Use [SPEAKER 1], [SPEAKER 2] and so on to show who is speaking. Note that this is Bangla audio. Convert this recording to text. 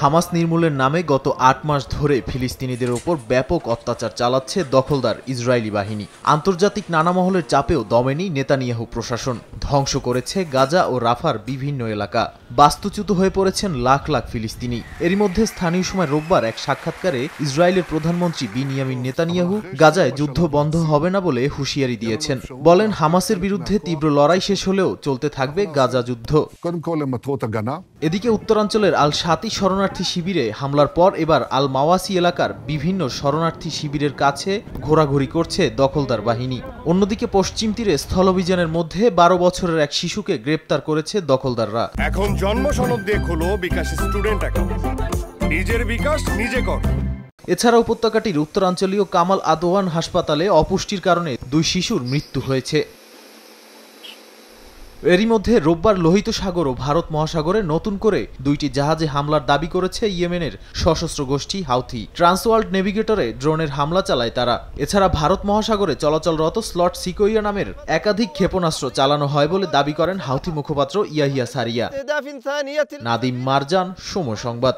[SPEAKER 1] হামাস নির্মূলের নামে গত ৮ মাস ধরে ফিলিস্তিনিদের ওপর ব্যাপক অত্যাচার চালাচ্ছে দখলদার ইসরায়েলি বাহিনী। আন্তর্জাতিক নানা মহলের চাপেও দমেনি নেতানিয়াহু প্রশাসন। ধ্বংস করেছে গাজা ও রাফার বিভিন্ন এলাকা। বাস্তুচ্যুত হয়ে পড়েছেন লাখ লাখ ফিলিস্তিনি। এরই মধ্যে স্থানীয় সময় রোববার এক সাক্ষাৎকারে ইসরায়েলের প্রধানমন্ত্রী বিনিয়ামিন নেতানিয়াহু গাজায় যুদ্ধ বন্ধ হবে না বলে হুঁশিয়ারি দিয়েছেন। বলেন, হামাসের বিরুদ্ধে তীব্র লড়াই শেষ হলেও চলতে থাকবে গাজা যুদ্ধ। এদিকে উত্তরাঞ্চলের আল শাতি শরণার্থী শিবিরে হামলার পর এবার আল মাওয়াসি এলাকার বিভিন্ন শরণার্থী শিবিরের কাছে ঘোরাঘুরি করছে দখলদার বাহিনী। অন্যদিকে পশ্চিম তীরে স্থলাভিযানের মধ্যে ১২ বছরের এক শিশুকে গ্রেপ্তার করেছে দখলদাররা।
[SPEAKER 2] এখন জন্ম সনদ দিয়ে খোলো বিকাশ স্টুডেন্ট অ্যাকাউন্ট। নিজের বিকাশ নিজে কর।
[SPEAKER 1] এছাড়া উপত্যকাটির উত্তরাঞ্চলীয় কামাল আদওয়ান হাসপাতালে অপুষ্টির কারণে ২ শিশুর মৃত্যু হয়েছে। এরই মধ্যে রোববার লোহিত সাগর ও ভারত মহাসাগরে নতুন করে ২টি জাহাজে হামলার দাবি করেছে ইয়েমেনের সশস্ত্র গোষ্ঠী হাউথি। ট্রান্সওয়ার্ল্ড নেভিগেটরে ড্রোনের হামলা চালায় তারা। এছাড়া ভারত মহাসাগরে চলাচলরত স্লট সিকোইয়া নামের একাধিক ক্ষেপণাস্ত্র চালানো হয় বলে দাবি করেন হাউথি মুখপাত্র ইয়াহিয়া সারিয়া। নাদিম মারজান, সময় সংবাদ।